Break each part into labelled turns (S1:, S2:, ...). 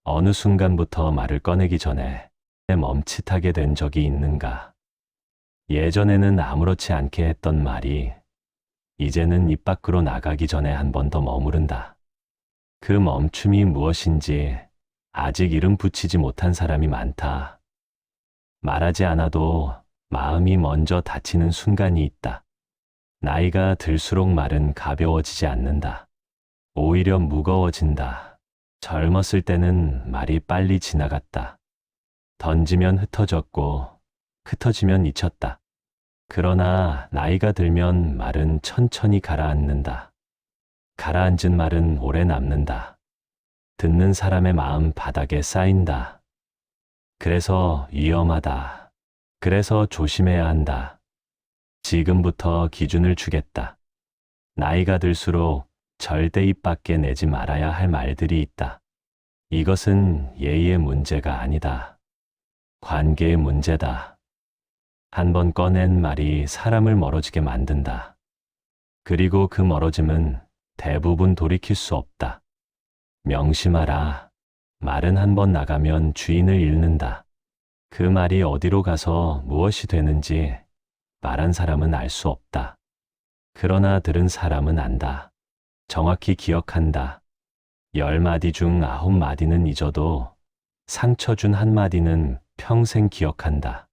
S1: 어느 순간부터 말을 꺼내기 전에 멈칫하게 된 적이 있는가? 예전에는 아무렇지 않게 했던 말이 이제는 입 밖으로 나가기 전에 한 번 더 머무른다. 그 멈춤이 무엇인지 아직 이름 붙이지 못한 사람이 많다. 말하지 않아도 마음이 먼저 다치는 순간이 있다. 나이가 들수록 말은 가벼워지지 않는다. 오히려 무거워진다. 젊었을 때는 말이 빨리 지나갔다. 던지면 흩어졌고, 흩어지면 잊혔다. 그러나 나이가 들면 말은 천천히 가라앉는다. 가라앉은 말은 오래 남는다. 듣는 사람의 마음 바닥에 쌓인다. 그래서 위험하다. 그래서 조심해야 한다. 지금부터 기준을 주겠다. 나이가 들수록 절대 입 밖에 내지 말아야 할 말들이 있다. 이것은 예의의 문제가 아니다. 관계의 문제다. 한 번 꺼낸 말이 사람을 멀어지게 만든다. 그리고 그 멀어짐은 대부분 돌이킬 수 없다. 명심하라. 말은 한 번 나가면 주인을 잃는다. 그 말이 어디로 가서 무엇이 되는지 말한 사람은 알 수 없다. 그러나 들은 사람은 안다. 정확히 기억한다. 10마디 중 9마디는 잊어도 상처 준 1마디는 평생 기억한다.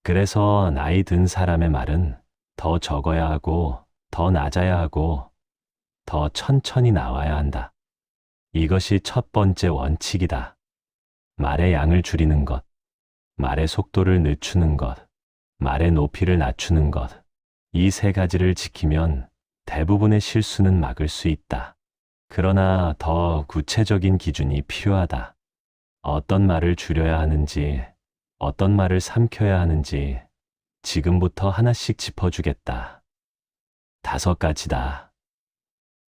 S1: 그래서 나이 든 사람의 말은 더 적어야 하고, 더 낮아야 하고, 더 천천히 나와야 한다. 이것이 첫 번째 원칙이다. 말의 양을 줄이는 것, 말의 속도를 늦추는 것, 말의 높이를 낮추는 것, 이 세 가지를 지키면 대부분의 실수는 막을 수 있다. 그러나 더 구체적인 기준이 필요하다. 어떤 말을 줄여야 하는지, 어떤 말을 삼켜야 하는지 지금부터 하나씩 짚어주겠다. 5가지다.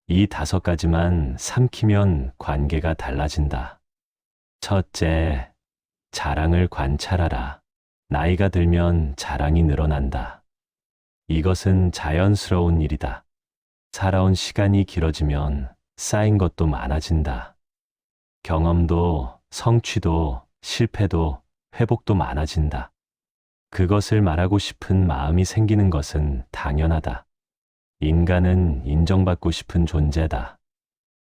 S1: 이 5가지만 삼키면 관계가 달라진다. 첫째, 자랑을 관찰하라. 나이가 들면 자랑이 늘어난다. 이것은 자연스러운 일이다. 살아온 시간이 길어지면 쌓인 것도 많아진다. 경험도, 성취도, 실패도, 회복도 많아진다. 그것을 말하고 싶은 마음이 생기는 것은 당연하다. 인간은 인정받고 싶은 존재다.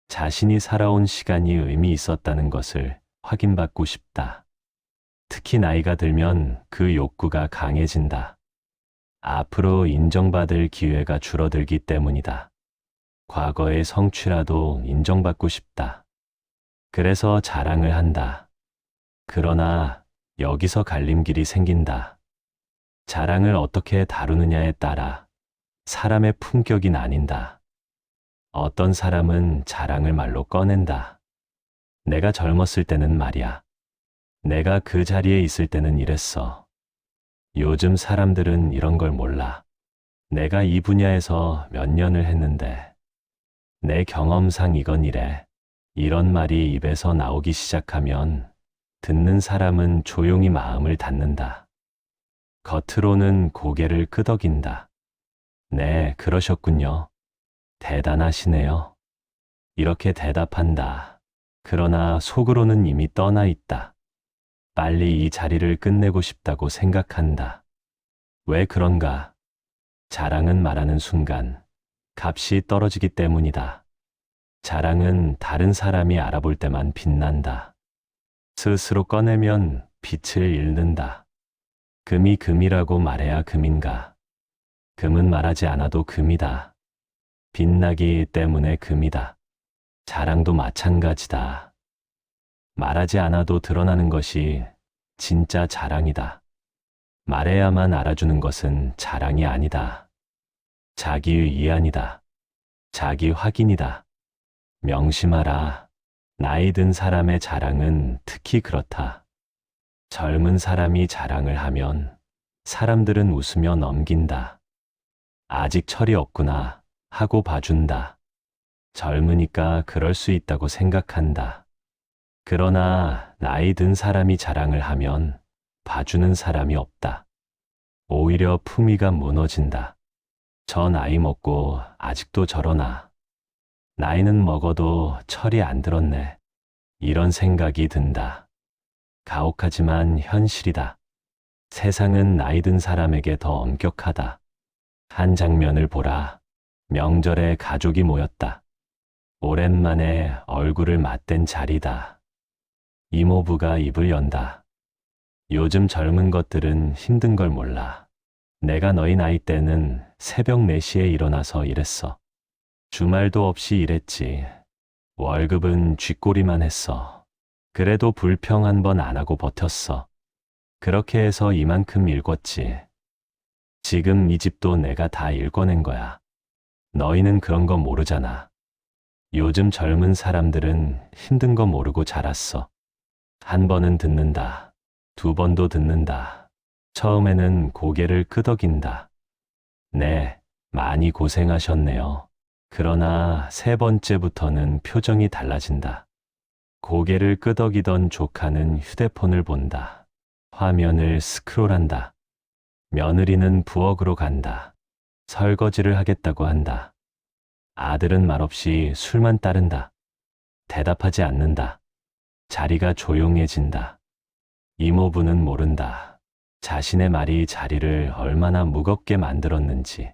S1: 자신이 살아온 시간이 의미 있었다는 것을 확인받고 싶다. 특히 나이가 들면 그 욕구가 강해진다. 앞으로 인정받을 기회가 줄어들기 때문이다. 과거의 성취라도 인정받고 싶다. 그래서 자랑을 한다. 그러나 여기서 갈림길이 생긴다. 자랑을 어떻게 다루느냐에 따라 사람의 품격이 나뉜다. 어떤 사람은 자랑을 말로 꺼낸다. 내가 젊었을 때는 말이야. 내가 그 자리에 있을 때는 이랬어. 요즘 사람들은 이런 걸 몰라. 내가 이 분야에서 몇 년을 했는데 내 경험상 이건 이래. 이런 말이 입에서 나오기 시작하면 듣는 사람은 조용히 마음을 닫는다. 겉으로는 고개를 끄덕인다. 네, 그러셨군요. 대단하시네요. 이렇게 대답한다. 그러나 속으로는 이미 떠나 있다. 빨리 이 자리를 끝내고 싶다고 생각한다. 왜 그런가? 자랑은 말하는 순간 값이 떨어지기 때문이다. 자랑은 다른 사람이 알아볼 때만 빛난다. 스스로 꺼내면 빛을 잃는다. 금이 금이라고 말해야 금인가? 금은 말하지 않아도 금이다. 빛나기 때문에 금이다. 자랑도 마찬가지다. 말하지 않아도 드러나는 것이 진짜 자랑이다. 말해야만 알아주는 것은 자랑이 아니다. 자기 위안이다. 자기 확인이다. 명심하라. 나이 든 사람의 자랑은 특히 그렇다. 젊은 사람이 자랑을 하면 사람들은 웃으며 넘긴다. 아직 철이 없구나 하고 봐준다. 젊으니까 그럴 수 있다고 생각한다. 그러나 나이 든 사람이 자랑을 하면 봐주는 사람이 없다. 오히려 품위가 무너진다. 저 나이 먹고 아직도 저러나. 나이는 먹어도 철이 안 들었네. 이런 생각이 든다. 가혹하지만 현실이다. 세상은 나이 든 사람에게 더 엄격하다. 한 장면을 보라. 명절에 가족이 모였다. 오랜만에 얼굴을 맞댄 자리다. 이모부가 입을 연다. 요즘 젊은 것들은 힘든 걸 몰라. 내가 너희 나이 때는 새벽 4시에 일어나서 일했어. 주말도 없이 일했지. 월급은 쥐꼬리만 했어. 그래도 불평 한 번 안 하고 버텼어. 그렇게 해서 이만큼 읽었지. 지금 이 집도 내가 다 읽어낸 거야. 너희는 그런 거 모르잖아. 요즘 젊은 사람들은 힘든 거 모르고 자랐어. 한 번은 듣는다. 두 번도 듣는다. 처음에는 고개를 끄덕인다. 네, 많이 고생하셨네요. 그러나 세 번째부터는 표정이 달라진다. 고개를 끄덕이던 조카는 휴대폰을 본다. 화면을 스크롤한다. 며느리는 부엌으로 간다. 설거지를 하겠다고 한다. 아들은 말없이 술만 따른다. 대답하지 않는다. 자리가 조용해진다. 이모부는 모른다. 자신의 말이 자리를 얼마나 무겁게 만들었는지,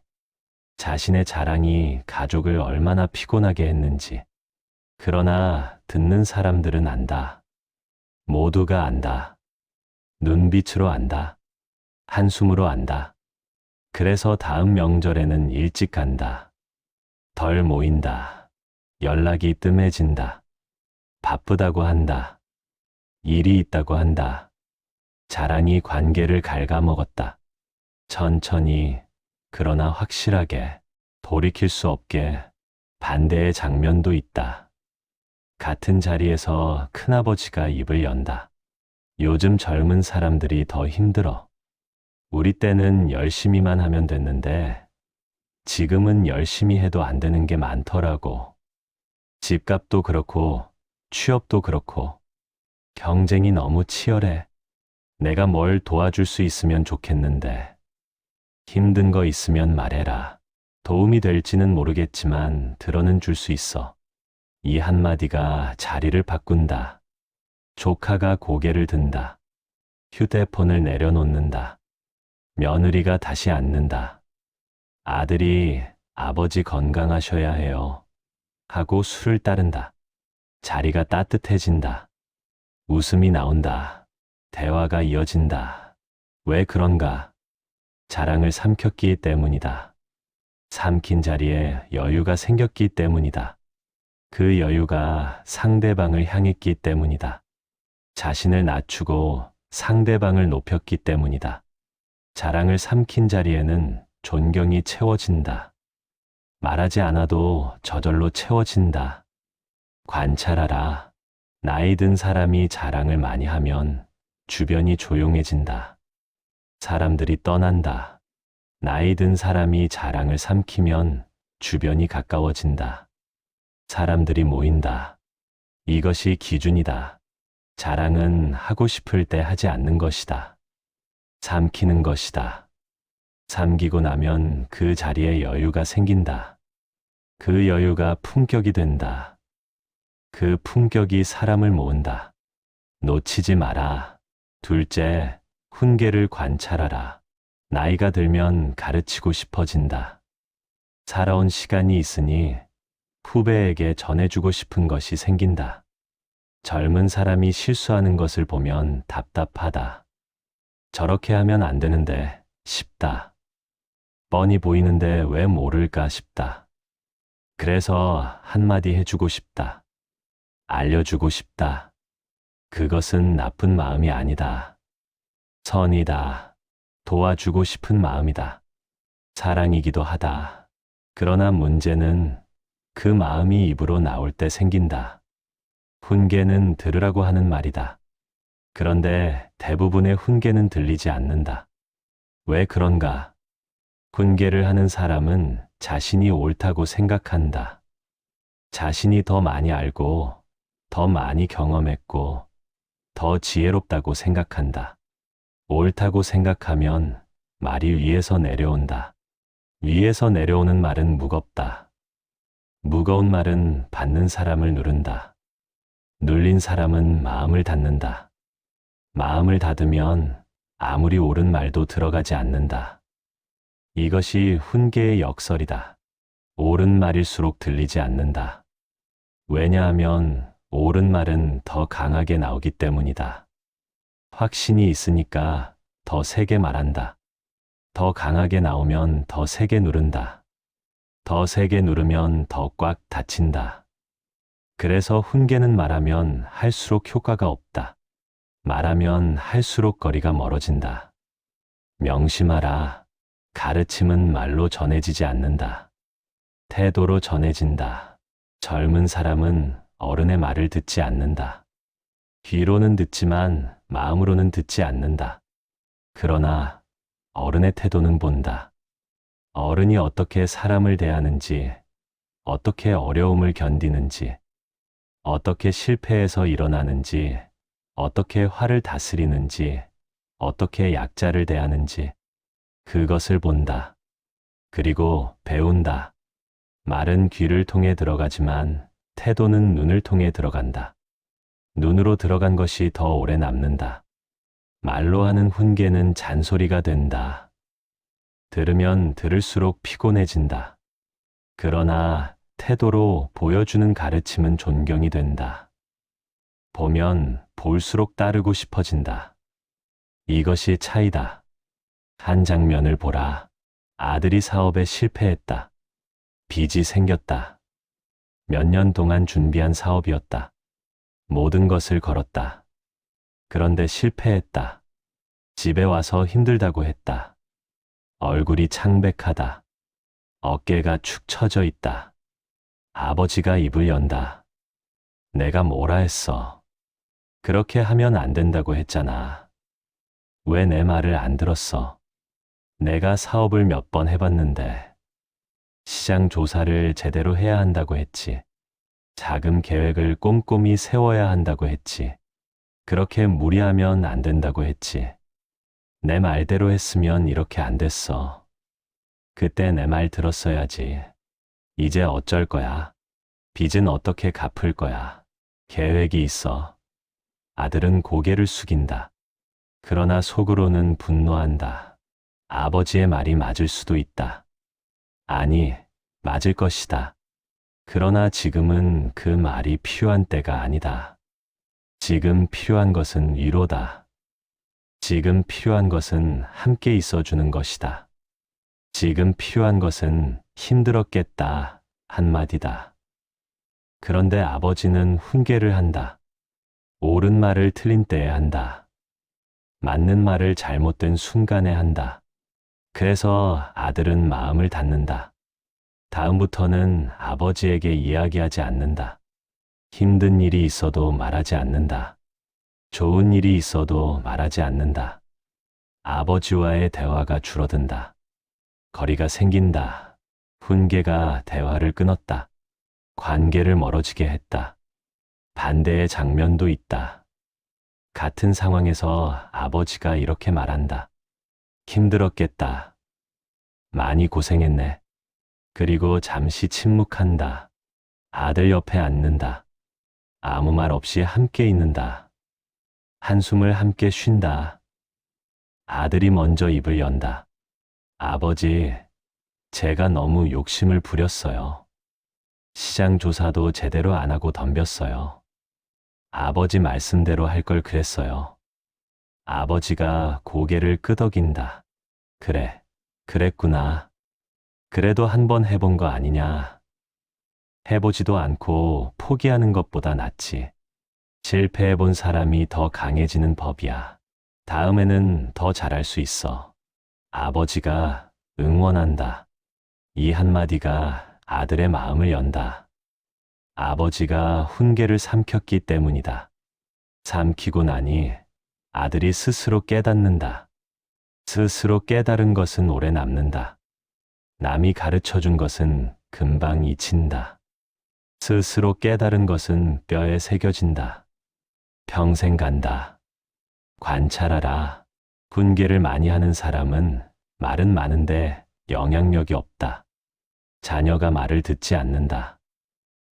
S1: 자신의 자랑이 가족을 얼마나 피곤하게 했는지. 그러나 듣는 사람들은 안다. 모두가 안다. 눈빛으로 안다. 한숨으로 안다. 그래서 다음 명절에는 일찍 간다. 덜 모인다. 연락이 뜸해진다. 바쁘다고 한다. 일이 있다고 한다. 자랑이 관계를 갉아먹었다. 천천히, 그러나 확실하게, 돌이킬 수 없게 반대의 장면도 있다. 같은 자리에서 큰아버지가 입을 연다. 요즘 젊은 사람들이 더 힘들어. 우리 때는 열심히만 하면 됐는데 지금은 열심히 해도 안 되는 게 많더라고. 집값도 그렇고 취업도 그렇고 경쟁이 너무 치열해. 내가 뭘 도와줄 수 있으면 좋겠는데. 힘든 거 있으면 말해라. 도움이 될지는 모르겠지만 들어는 줄 수 있어. 이 한마디가 자리를 바꾼다. 조카가 고개를 든다. 휴대폰을 내려놓는다. 며느리가 다시 앉는다. 아들이 아버지 건강하셔야 해요. 하고 술을 따른다. 자리가 따뜻해진다. 웃음이 나온다. 대화가 이어진다. 왜 그런가? 자랑을 삼켰기 때문이다. 삼킨 자리에 여유가 생겼기 때문이다. 그 여유가 상대방을 향했기 때문이다. 자신을 낮추고 상대방을 높였기 때문이다. 자랑을 삼킨 자리에는 존경이 채워진다. 말하지 않아도 저절로 채워진다. 관찰하라. 나이 든 사람이 자랑을 많이 하면 주변이 조용해진다. 사람들이 떠난다. 나이 든 사람이 자랑을 삼키면 주변이 가까워진다. 사람들이 모인다. 이것이 기준이다. 자랑은 하고 싶을 때 하지 않는 것이다. 삼키는 것이다. 삼키고 나면 그 자리에 여유가 생긴다. 그 여유가 품격이 된다. 그 품격이 사람을 모은다. 놓치지 마라. 둘째, 훈계를 관찰하라. 나이가 들면 가르치고 싶어진다. 살아온 시간이 있으니 후배에게 전해주고 싶은 것이 생긴다. 젊은 사람이 실수하는 것을 보면 답답하다. 저렇게 하면 안 되는데 싶다. 뻔히 보이는데 왜 모를까 싶다. 그래서 한마디 해주고 싶다. 알려주고 싶다. 그것은 나쁜 마음이 아니다. 선이다. 도와주고 싶은 마음이다. 사랑이기도 하다. 그러나 문제는 그 마음이 입으로 나올 때 생긴다. 훈계는 들으라고 하는 말이다. 그런데 대부분의 훈계는 들리지 않는다. 왜 그런가? 훈계를 하는 사람은 자신이 옳다고 생각한다. 자신이 더 많이 알고, 더 많이 경험했고, 더 지혜롭다고 생각한다. 옳다고 생각하면 말이 위에서 내려온다. 위에서 내려오는 말은 무겁다. 무거운 말은 받는 사람을 누른다. 눌린 사람은 마음을 닫는다. 마음을 닫으면 아무리 옳은 말도 들어가지 않는다. 이것이 훈계의 역설이다. 옳은 말일수록 들리지 않는다. 왜냐하면 옳은 말은 더 강하게 나오기 때문이다. 확신이 있으니까 더 세게 말한다. 더 강하게 나오면 더 세게 누른다. 더 세게 누르면 더 꽉 닫힌다. 그래서 훈계는 말하면 할수록 효과가 없다. 말하면 할수록 거리가 멀어진다. 명심하라. 가르침은 말로 전해지지 않는다. 태도로 전해진다. 젊은 사람은 어른의 말을 듣지 않는다. 귀로는 듣지만 마음으로는 듣지 않는다. 그러나 어른의 태도는 본다. 어른이 어떻게 사람을 대하는지, 어떻게 어려움을 견디는지, 어떻게 실패해서 일어나는지, 어떻게 화를 다스리는지, 어떻게 약자를 대하는지, 그것을 본다. 그리고 배운다. 말은 귀를 통해 들어가지만 태도는 눈을 통해 들어간다. 눈으로 들어간 것이 더 오래 남는다. 말로 하는 훈계는 잔소리가 된다. 들으면 들을수록 피곤해진다. 그러나 태도로 보여주는 가르침은 존경이 된다. 보면 볼수록 따르고 싶어진다. 이것이 차이다. 한 장면을 보라. 아들이 사업에 실패했다. 빚이 생겼다. 몇 년 동안 준비한 사업이었다. 모든 것을 걸었다. 그런데 실패했다. 집에 와서 힘들다고 했다. 얼굴이 창백하다. 어깨가 축 처져 있다. 아버지가 입을 연다. 내가 뭐라 했어. 그렇게 하면 안 된다고 했잖아. 왜 내 말을 안 들었어? 내가 사업을 몇 번 해봤는데 시장 조사를 제대로 해야 한다고 했지. 자금 계획을 꼼꼼히 세워야 한다고 했지. 그렇게 무리하면 안 된다고 했지. 내 말대로 했으면 이렇게 안 됐어. 그때 내 말 들었어야지. 이제 어쩔 거야? 빚은 어떻게 갚을 거야? 계획이 있어. 아들은 고개를 숙인다. 그러나 속으로는 분노한다. 아버지의 말이 맞을 수도 있다. 아니, 맞을 것이다. 그러나 지금은 그 말이 필요한 때가 아니다. 지금 필요한 것은 위로다. 지금 필요한 것은 함께 있어주는 것이다. 지금 필요한 것은 힘들었겠다 한마디다. 그런데 아버지는 훈계를 한다. 옳은 말을 틀린 때에 한다. 맞는 말을 잘못된 순간에 한다. 그래서 아들은 마음을 닫는다. 다음부터는 아버지에게 이야기하지 않는다. 힘든 일이 있어도 말하지 않는다. 좋은 일이 있어도 말하지 않는다. 아버지와의 대화가 줄어든다. 거리가 생긴다. 훈계가 대화를 끊었다. 관계를 멀어지게 했다. 반대의 장면도 있다. 같은 상황에서 아버지가 이렇게 말한다. 힘들었겠다. 많이 고생했네. 그리고 잠시 침묵한다. 아들 옆에 앉는다. 아무 말 없이 함께 있는다. 한숨을 함께 쉰다. 아들이 먼저 입을 연다. 아버지, 제가 너무 욕심을 부렸어요. 시장 조사도 제대로 안 하고 덤볐어요. 아버지 말씀대로 할 걸 그랬어요. 아버지가 고개를 끄덕인다. 그래, 그랬구나. 그래도 한번 해본 거 아니냐. 해보지도 않고 포기하는 것보다 낫지. 실패해본 사람이 더 강해지는 법이야. 다음에는 더 잘할 수 있어. 아버지가 응원한다. 이 한마디가 아들의 마음을 연다. 아버지가 훈계를 삼켰기 때문이다. 삼키고 나니 아들이 스스로 깨닫는다. 스스로 깨달은 것은 오래 남는다. 남이 가르쳐 준 것은 금방 잊힌다. 스스로 깨달은 것은 뼈에 새겨진다. 평생 간다. 관찰하라. 훈계를 많이 하는 사람은 말은 많은데 영향력이 없다. 자녀가 말을 듣지 않는다.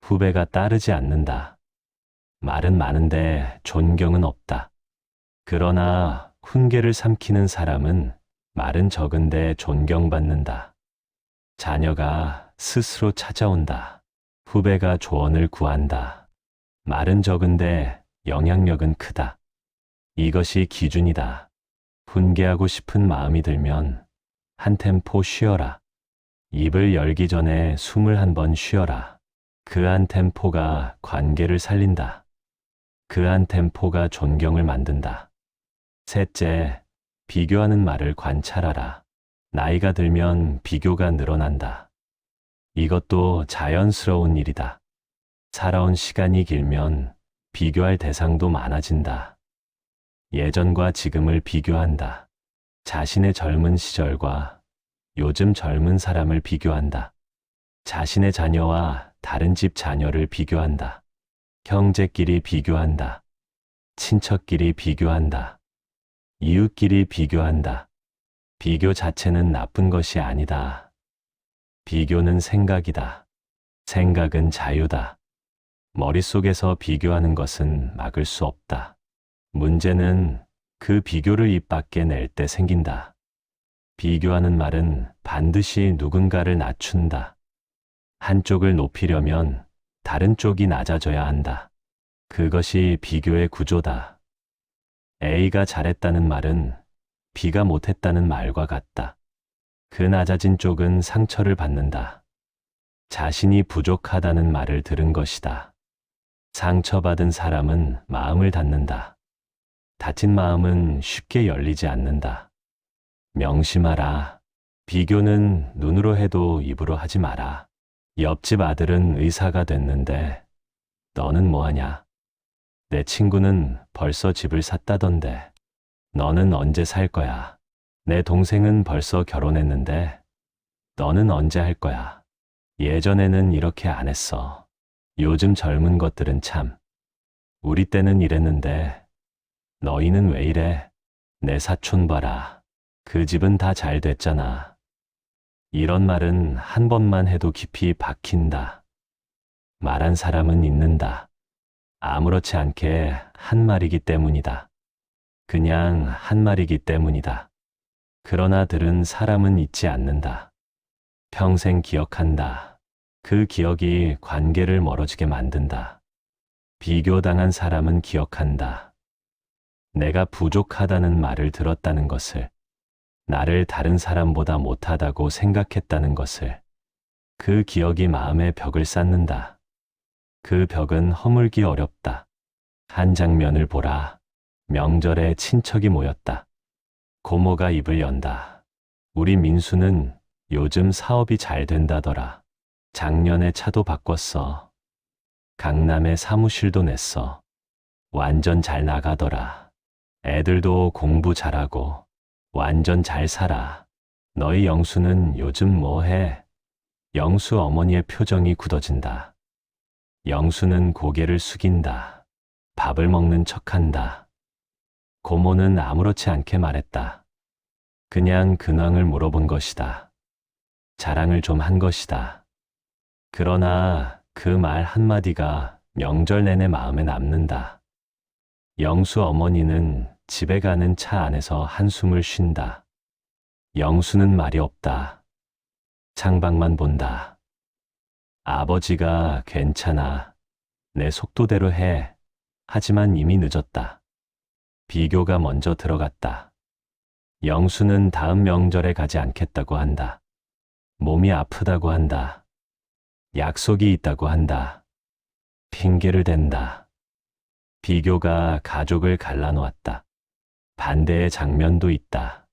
S1: 후배가 따르지 않는다. 말은 많은데 존경은 없다. 그러나 훈계를 삼키는 사람은 말은 적은데 존경받는다. 자녀가 스스로 찾아온다. 후배가 조언을 구한다. 말은 적은데 영향력은 크다. 이것이 기준이다. 훈계하고 싶은 마음이 들면 한 템포 쉬어라. 입을 열기 전에 숨을 한 번 쉬어라. 그 한 템포가 관계를 살린다. 그 한 템포가 존경을 만든다. 셋째, 비교하는 말을 관찰하라. 나이가 들면 비교가 늘어난다. 이것도 자연스러운 일이다. 살아온 시간이 길면 비교할 대상도 많아진다. 예전과 지금을 비교한다. 자신의 젊은 시절과 요즘 젊은 사람을 비교한다. 자신의 자녀와 다른 집 자녀를 비교한다. 형제끼리 비교한다. 친척끼리 비교한다. 이웃끼리 비교한다. 비교 자체는 나쁜 것이 아니다. 비교는 생각이다. 생각은 자유다. 머릿속에서 비교하는 것은 막을 수 없다. 문제는 그 비교를 입 밖에 낼 때 생긴다. 비교하는 말은 반드시 누군가를 낮춘다. 한쪽을 높이려면 다른 쪽이 낮아져야 한다. 그것이 비교의 구조다. A가 잘했다는 말은 B가 못했다는 말과 같다. 그 낮아진 쪽은 상처를 받는다. 자신이 부족하다는 말을 들은 것이다. 상처받은 사람은 마음을 닫는다. 닫힌 마음은 쉽게 열리지 않는다. 명심하라. 비교는 눈으로 해도 입으로 하지 마라. 옆집 아들은 의사가 됐는데 너는 뭐하냐? 내 친구는 벌써 집을 샀다던데 너는 언제 살 거야? 내 동생은 벌써 결혼했는데 너는 언제 할 거야? 예전에는 이렇게 안 했어. 요즘 젊은 것들은 참. 우리 때는 이랬는데 너희는 왜 이래? 내 사촌 봐라. 그 집은 다 잘 됐잖아. 이런 말은 한 번만 해도 깊이 박힌다. 말한 사람은 잊는다. 아무렇지 않게 한 말이기 때문이다. 그냥 한 말이기 때문이다. 그러나 들은 사람은 잊지 않는다. 평생 기억한다. 그 기억이 관계를 멀어지게 만든다. 비교당한 사람은 기억한다. 내가 부족하다는 말을 들었다는 것을, 나를 다른 사람보다 못하다고 생각했다는 것을, 그 기억이 마음의 벽을 쌓는다. 그 벽은 허물기 어렵다. 한 장면을 보라. 명절에 친척이 모였다. 고모가 입을 연다. 우리 민수는 요즘 사업이 잘 된다더라. 작년에 차도 바꿨어. 강남에 사무실도 냈어. 완전 잘 나가더라. 애들도 공부 잘하고 완전 잘 살아. 너희 영수는 요즘 뭐 해? 영수 어머니의 표정이 굳어진다. 영수는 고개를 숙인다. 밥을 먹는 척한다. 고모는 아무렇지 않게 말했다. 그냥 근황을 물어본 것이다. 자랑을 좀 한 것이다. 그러나 그 말 한마디가 명절 내내 마음에 남는다. 영수 어머니는 집에 가는 차 안에서 한숨을 쉰다. 영수는 말이 없다. 창밖만 본다. 아버지가 괜찮아. 내 속도대로 해. 하지만 이미 늦었다. 비교가 먼저 들어갔다. 영수는 다음 명절에 가지 않겠다고 한다. 몸이 아프다고 한다. 약속이 있다고 한다. 핑계를 댄다. 비교가 가족을 갈라놓았다. 반대의 장면도 있다.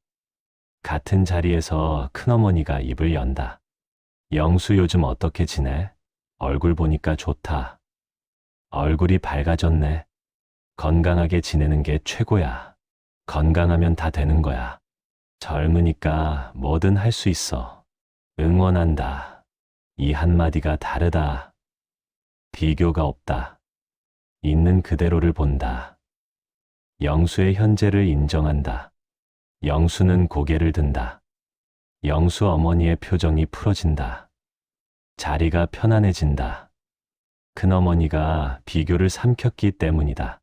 S1: 같은 자리에서 큰어머니가 입을 연다. 영수 요즘 어떻게 지내? 얼굴 보니까 좋다. 얼굴이 밝아졌네. 건강하게 지내는 게 최고야. 건강하면 다 되는 거야. 젊으니까 뭐든 할 수 있어. 응원한다. 이 한마디가 다르다. 비교가 없다. 있는 그대로를 본다. 영수의 현재를 인정한다. 영수는 고개를 든다. 영수 어머니의 표정이 풀어진다. 자리가 편안해진다. 큰어머니가 비교를 삼켰기 때문이다.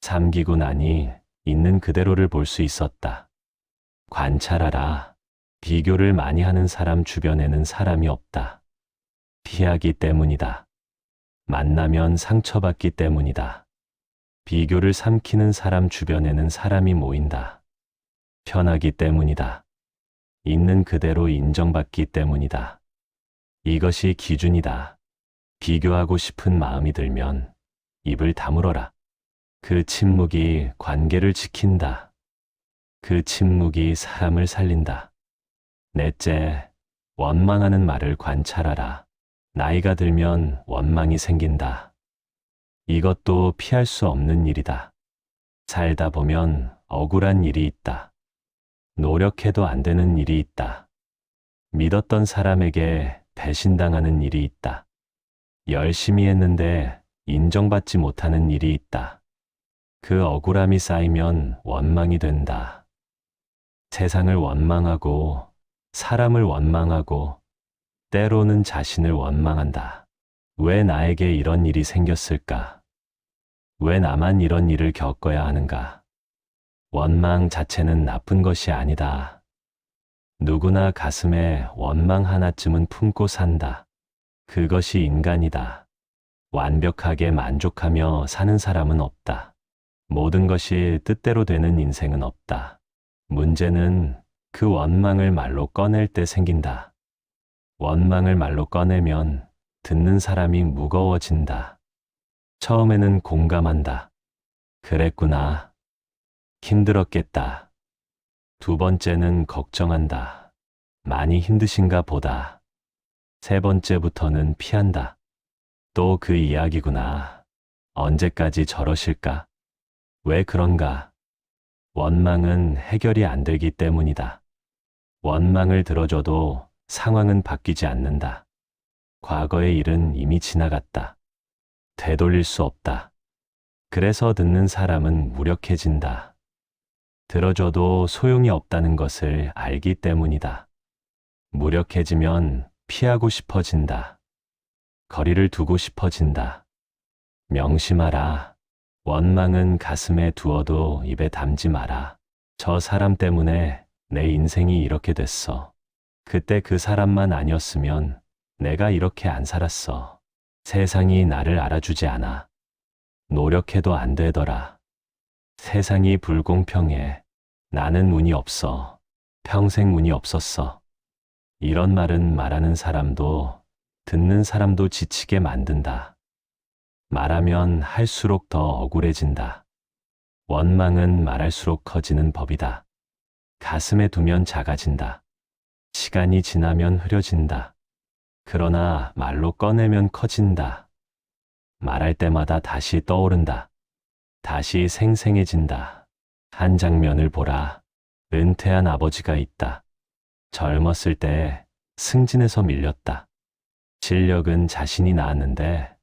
S1: 삼키고 나니 있는 그대로를 볼 수 있었다. 관찰하라. 비교를 많이 하는 사람 주변에는 사람이 없다. 피하기 때문이다. 만나면 상처받기 때문이다. 비교를 삼키는 사람 주변에는 사람이 모인다. 편하기 때문이다. 있는 그대로 인정받기 때문이다. 이것이 기준이다. 비교하고 싶은 마음이 들면 입을 다물어라. 그 침묵이 관계를 지킨다. 그 침묵이 사람을 살린다. 넷째, 원망하는 말을 관찰하라. 나이가 들면 원망이 생긴다. 이것도 피할 수 없는 일이다. 살다 보면 억울한 일이 있다. 노력해도 안 되는 일이 있다. 믿었던 사람에게 배신당하는 일이 있다. 열심히 했는데 인정받지 못하는 일이 있다. 그 억울함이 쌓이면 원망이 된다. 세상을 원망하고 사람을 원망하고 때로는 자신을 원망한다. 왜 나에게 이런 일이 생겼을까? 왜 나만 이런 일을 겪어야 하는가? 원망 자체는 나쁜 것이 아니다. 누구나 가슴에 원망 하나쯤은 품고 산다. 그것이 인간이다. 완벽하게 만족하며 사는 사람은 없다. 모든 것이 뜻대로 되는 인생은 없다. 문제는 그 원망을 말로 꺼낼 때 생긴다. 원망을 말로 꺼내면 듣는 사람이 무거워진다. 처음에는 공감한다. 그랬구나. 힘들었겠다. 두 번째는 걱정한다. 많이 힘드신가 보다. 세 번째부터는 피한다. 또 그 이야기구나. 언제까지 저러실까? 왜 그런가? 원망은 해결이 안 되기 때문이다. 원망을 들어줘도 상황은 바뀌지 않는다. 과거의 일은 이미 지나갔다. 되돌릴 수 없다. 그래서 듣는 사람은 무력해진다. 들어줘도 소용이 없다는 것을 알기 때문이다. 무력해지면 피하고 싶어진다. 거리를 두고 싶어진다. 명심하라. 원망은 가슴에 두어도 입에 담지 마라. 저 사람 때문에 내 인생이 이렇게 됐어. 그때 그 사람만 아니었으면 내가 이렇게 안 살았어. 세상이 나를 알아주지 않아. 노력해도 안 되더라. 세상이 불공평해. 나는 운이 없어. 평생 운이 없었어. 이런 말은 말하는 사람도 듣는 사람도 지치게 만든다. 말하면 할수록 더 억울해진다. 원망은 말할수록 커지는 법이다. 가슴에 두면 작아진다. 시간이 지나면 흐려진다. 그러나 말로 꺼내면 커진다. 말할 때마다 다시 떠오른다. 다시 생생해진다. 한 장면을 보라. 은퇴한 아버지가 있다. 젊었을 때 승진해서 밀렸다. 실력은 자신이 나았는데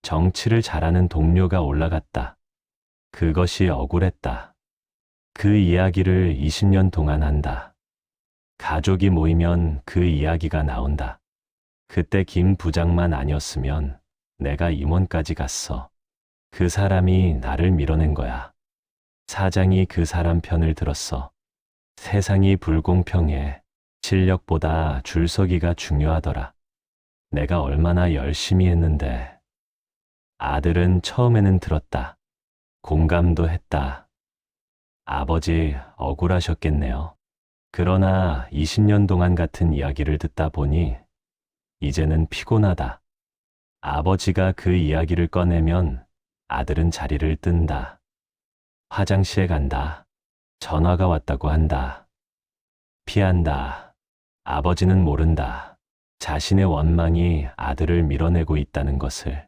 S1: 정치를 잘하는 동료가 올라갔다. 그것이 억울했다. 그 이야기를 20년 동안 한다. 가족이 모이면 그 이야기가 나온다. 그때 김 부장만 아니었으면 내가 임원까지 갔어. 그 사람이 나를 밀어낸 거야. 사장이 그 사람 편을 들었어. 세상이 불공평해. 실력보다 줄서기가 중요하더라. 내가 얼마나 열심히 했는데. 아들은 처음에는 들었다. 공감도 했다. 아버지 억울하셨겠네요. 그러나 20년 동안 같은 이야기를 듣다 보니 이제는 피곤하다. 아버지가 그 이야기를 꺼내면 아들은 자리를 뜬다. 화장실에 간다. 전화가 왔다고 한다. 피한다. 아버지는 모른다. 자신의 원망이 아들을 밀어내고 있다는 것을.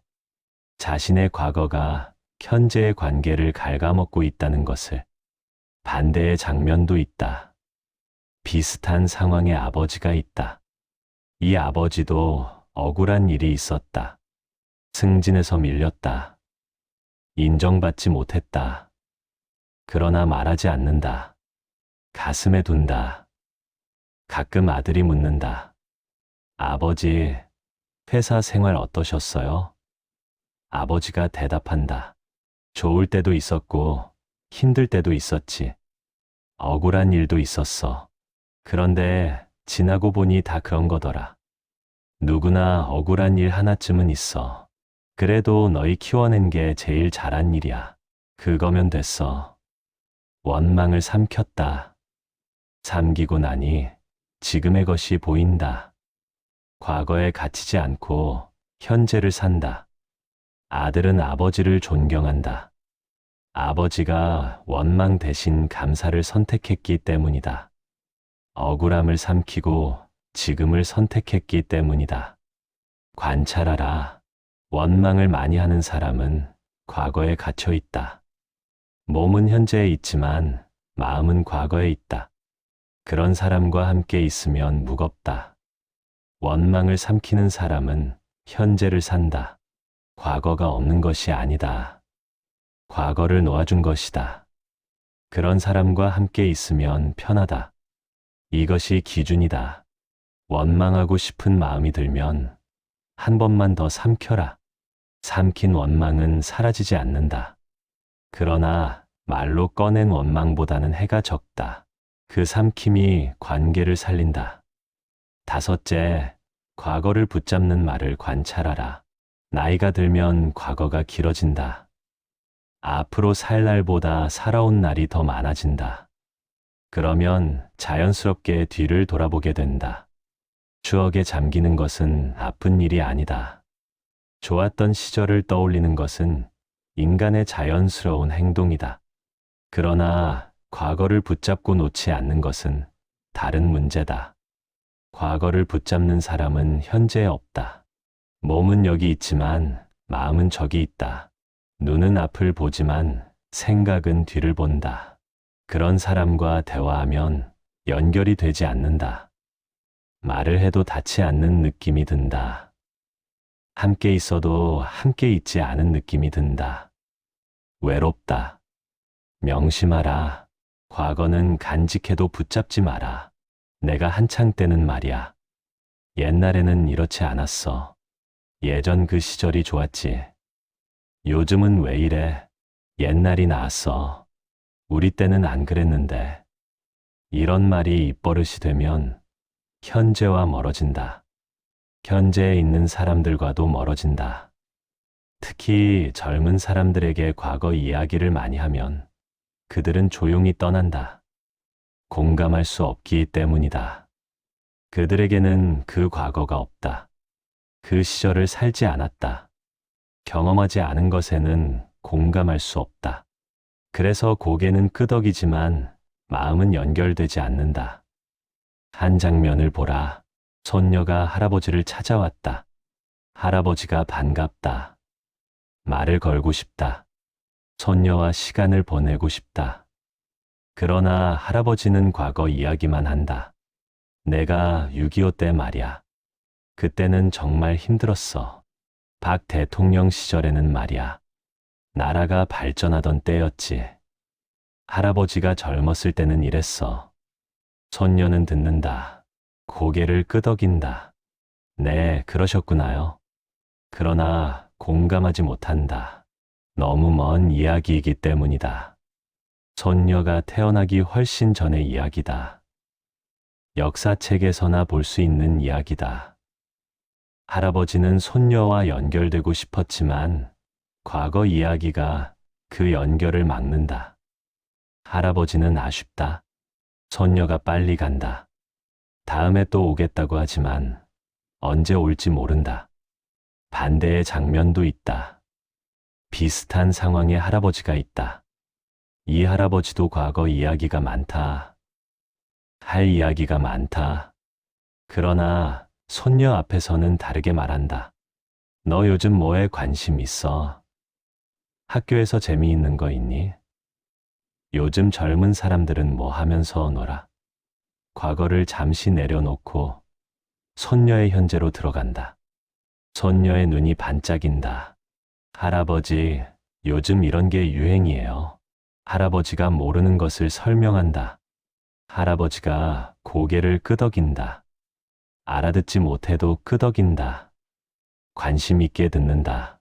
S1: 자신의 과거가 현재의 관계를 갉아먹고 있다는 것을. 반대의 장면도 있다. 비슷한 상황의 아버지가 있다. 이 아버지도 억울한 일이 있었다. 승진해서 밀렸다. 인정받지 못했다. 그러나 말하지 않는다. 가슴에 둔다. 가끔 아들이 묻는다. 아버지, 회사 생활 어떠셨어요? 아버지가 대답한다. 좋을 때도 있었고 힘들 때도 있었지. 억울한 일도 있었어. 그런데 지나고 보니 다 그런 거더라. 누구나 억울한 일 하나쯤은 있어. 그래도 너희 키워낸 게 제일 잘한 일이야. 그거면 됐어. 원망을 삼켰다. 삼키고 나니 지금의 것이 보인다. 과거에 갇히지 않고 현재를 산다. 아들은 아버지를 존경한다. 아버지가 원망 대신 감사를 선택했기 때문이다. 억울함을 삼키고 지금을 선택했기 때문이다. 관찰하라. 원망을 많이 하는 사람은 과거에 갇혀 있다. 몸은 현재에 있지만 마음은 과거에 있다. 그런 사람과 함께 있으면 무겁다. 원망을 삼키는 사람은 현재를 산다. 과거가 없는 것이 아니다. 과거를 놓아준 것이다. 그런 사람과 함께 있으면 편하다. 이것이 기준이다. 원망하고 싶은 마음이 들면 한 번만 더 삼켜라. 삼킨 원망은 사라지지 않는다. 그러나 말로 꺼낸 원망보다는 해가 적다. 그 삼킴이 관계를 살린다. 다섯째, 과거를 붙잡는 말을 관찰하라. 나이가 들면 과거가 길어진다. 앞으로 살 날보다 살아온 날이 더 많아진다. 그러면 자연스럽게 뒤를 돌아보게 된다. 추억에 잠기는 것은 아픈 일이 아니다. 좋았던 시절을 떠올리는 것은 인간의 자연스러운 행동이다. 그러나 과거를 붙잡고 놓지 않는 것은 다른 문제다. 과거를 붙잡는 사람은 현재에 없다. 몸은 여기 있지만 마음은 저기 있다. 눈은 앞을 보지만 생각은 뒤를 본다. 그런 사람과 대화하면 연결이 되지 않는다. 말을 해도 닿지 않는 느낌이 든다. 함께 있어도 함께 있지 않은 느낌이 든다. 외롭다. 명심하라. 과거는 간직해도 붙잡지 마라. 내가 한창 때는 말이야. 옛날에는 이렇지 않았어. 예전 그 시절이 좋았지. 요즘은 왜 이래? 옛날이 나았어. 우리 때는 안 그랬는데. 이런 말이 입버릇이 되면 현재와 멀어진다. 현재에 있는 사람들과도 멀어진다. 특히 젊은 사람들에게 과거 이야기를 많이 하면 그들은 조용히 떠난다. 공감할 수 없기 때문이다. 그들에게는 그 과거가 없다. 그 시절을 살지 않았다. 경험하지 않은 것에는 공감할 수 없다. 그래서 고개는 끄덕이지만 마음은 연결되지 않는다. 한 장면을 보라. 손녀가 할아버지를 찾아왔다. 할아버지가 반갑다. 말을 걸고 싶다. 손녀와 시간을 보내고 싶다. 그러나 할아버지는 과거 이야기만 한다. 내가 6.25 때 말이야. 그때는 정말 힘들었어. 박 대통령 시절에는 말이야. 나라가 발전하던 때였지. 할아버지가 젊었을 때는 이랬어. 손녀는 듣는다. 고개를 끄덕인다. 네, 그러셨구나요. 그러나 공감하지 못한다. 너무 먼 이야기이기 때문이다. 손녀가 태어나기 훨씬 전의 이야기다. 역사책에서나 볼 수 있는 이야기다. 할아버지는 손녀와 연결되고 싶었지만 과거 이야기가 그 연결을 막는다. 할아버지는 아쉽다. 손녀가 빨리 간다. 다음에 또 오겠다고 하지만 언제 올지 모른다. 반대의 장면도 있다. 비슷한 상황의 할아버지가 있다. 이 할아버지도 과거 이야기가 많다. 할 이야기가 많다. 그러나 손녀 앞에서는 다르게 말한다. 너 요즘 뭐에 관심 있어? 학교에서 재미있는 거 있니? 요즘 젊은 사람들은 뭐 하면서 놀아? 과거를 잠시 내려놓고 손녀의 현재로 들어간다. 손녀의 눈이 반짝인다. 할아버지, 요즘 이런 게 유행이에요. 할아버지가 모르는 것을 설명한다. 할아버지가 고개를 끄덕인다. 알아듣지 못해도 끄덕인다. 관심 있게 듣는다.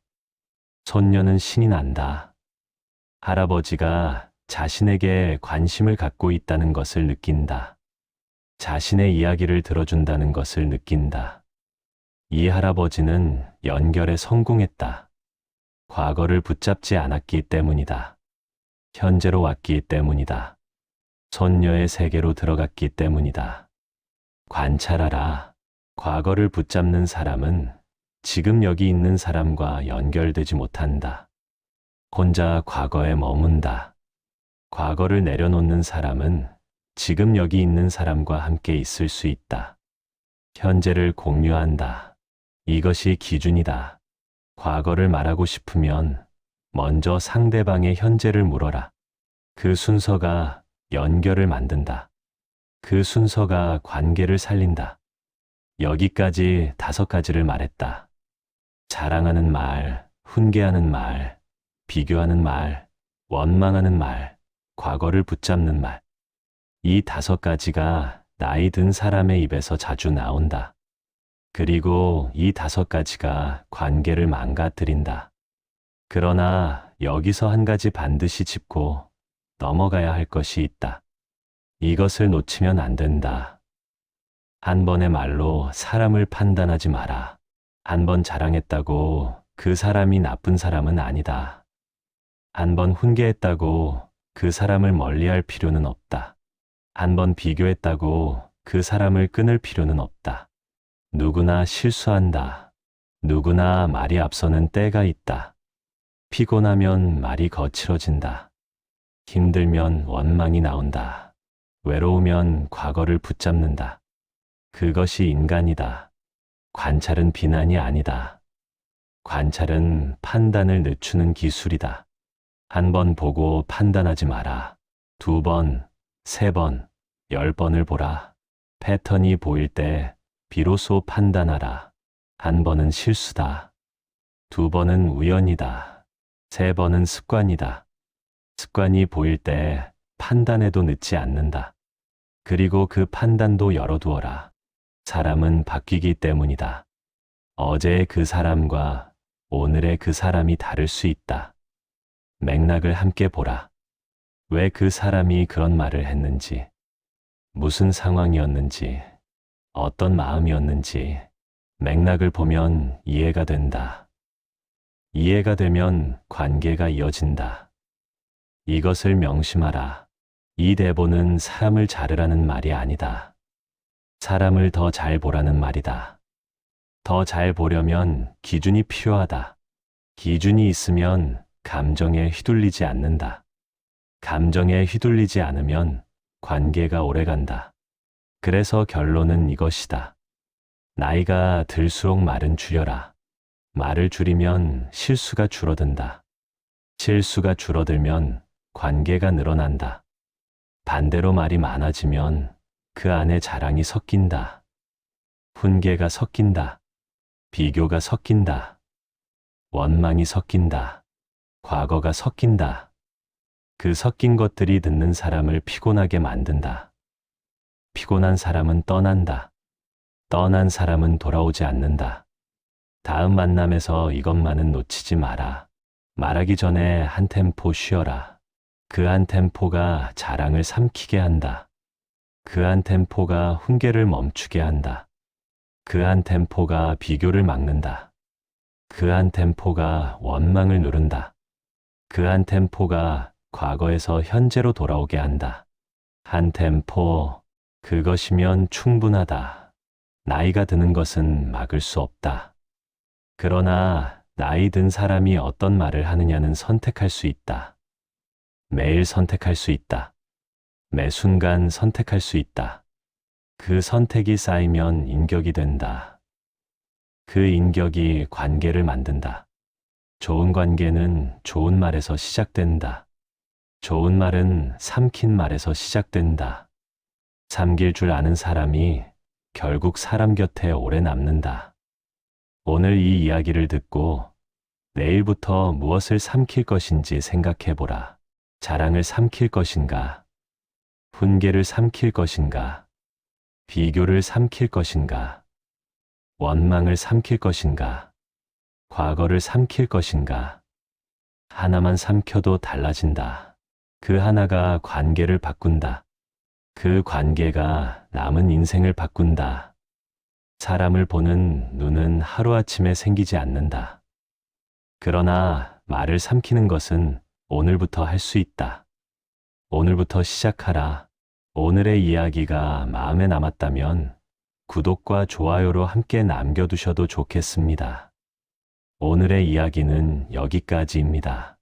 S1: 손녀는 신이 난다. 할아버지가 자신에게 관심을 갖고 있다는 것을 느낀다. 자신의 이야기를 들어준다는 것을 느낀다. 이 할아버지는 연결에 성공했다. 과거를 붙잡지 않았기 때문이다. 현재로 왔기 때문이다. 손녀의 세계로 들어갔기 때문이다. 관찰하라. 과거를 붙잡는 사람은 지금 여기 있는 사람과 연결되지 못한다. 혼자 과거에 머문다. 과거를 내려놓는 사람은 지금 여기 있는 사람과 함께 있을 수 있다. 현재를 공유한다. 이것이 기준이다. 과거를 말하고 싶으면 먼저 상대방의 현재를 물어라. 그 순서가 연결을 만든다. 그 순서가 관계를 살린다. 여기까지 5가지를 말했다. 자랑하는 말, 훈계하는 말, 비교하는 말, 원망하는 말, 과거를 붙잡는 말. 이 5가지가 나이 든 사람의 입에서 자주 나온다. 그리고 이 5가지가 관계를 망가뜨린다. 그러나 여기서 한 가지 반드시 짚고 넘어가야 할 것이 있다. 이것을 놓치면 안 된다. 한 번의 말로 사람을 판단하지 마라. 한 번 자랑했다고 그 사람이 나쁜 사람은 아니다. 한 번 훈계했다고 그 사람을 멀리할 필요는 없다. 한 번 비교했다고 그 사람을 끊을 필요는 없다. 누구나 실수한다. 누구나 말이 앞서는 때가 있다. 피곤하면 말이 거칠어진다. 힘들면 원망이 나온다. 외로우면 과거를 붙잡는다. 그것이 인간이다. 관찰은 비난이 아니다. 관찰은 판단을 늦추는 기술이다. 한 번 보고 판단하지 마라. 2번, 3번, 10번을 보라. 패턴이 보일 때 비로소 판단하라. 한 번은 실수다. 2번은 우연이다. 3번은 습관이다. 습관이 보일 때 판단해도 늦지 않는다. 그리고 그 판단도 열어두어라. 사람은 바뀌기 때문이다. 어제의 그 사람과 오늘의 그 사람이 다를 수 있다. 맥락을 함께 보라. 왜 그 사람이 그런 말을 했는지, 무슨 상황이었는지, 어떤 마음이었는지 맥락을 보면 이해가 된다. 이해가 되면 관계가 이어진다. 이것을 명심하라. 이 대본은 사람을 자르라는 말이 아니다. 사람을 더 잘 보라는 말이다. 더 잘 보려면 기준이 필요하다. 기준이 있으면 감정에 휘둘리지 않는다. 감정에 휘둘리지 않으면 관계가 오래간다. 그래서 결론은 이것이다. 나이가 들수록 말은 줄여라. 말을 줄이면 실수가 줄어든다. 실수가 줄어들면 관계가 늘어난다. 반대로 말이 많아지면 그 안에 자랑이 섞인다. 훈계가 섞인다. 비교가 섞인다. 원망이 섞인다. 과거가 섞인다. 그 섞인 것들이 듣는 사람을 피곤하게 만든다. 피곤한 사람은 떠난다. 떠난 사람은 돌아오지 않는다. 다음 만남에서 이것만은 놓치지 마라. 말하기 전에 한 템포 쉬어라. 그 한 템포가 자랑을 삼키게 한다. 그 한 템포가 훈계를 멈추게 한다. 그 한 템포가 비교를 막는다. 그 한 템포가 원망을 누른다. 그 한 템포가 과거에서 현재로 돌아오게 한다. 한 템포, 그것이면 충분하다. 나이가 드는 것은 막을 수 없다. 그러나 나이 든 사람이 어떤 말을 하느냐는 선택할 수 있다. 매일 선택할 수 있다. 매 순간 선택할 수 있다. 그 선택이 쌓이면 인격이 된다. 그 인격이 관계를 만든다. 좋은 관계는 좋은 말에서 시작된다. 좋은 말은 삼킨 말에서 시작된다. 삼킬 줄 아는 사람이 결국 사람 곁에 오래 남는다. 오늘 이 이야기를 듣고 내일부터 무엇을 삼킬 것인지 생각해보라. 자랑을 삼킬 것인가? 훈계를 삼킬 것인가? 비교를 삼킬 것인가? 원망을 삼킬 것인가? 과거를 삼킬 것인가? 하나만 삼켜도 달라진다. 그 하나가 관계를 바꾼다. 그 관계가 남은 인생을 바꾼다. 사람을 보는 눈은 하루아침에 생기지 않는다. 그러나 말을 삼키는 것은 오늘부터 할 수 있다. 오늘부터 시작하라. 오늘의 이야기가 마음에 남았다면 구독과 좋아요로 함께 남겨두셔도 좋겠습니다. 오늘의 이야기는 여기까지입니다.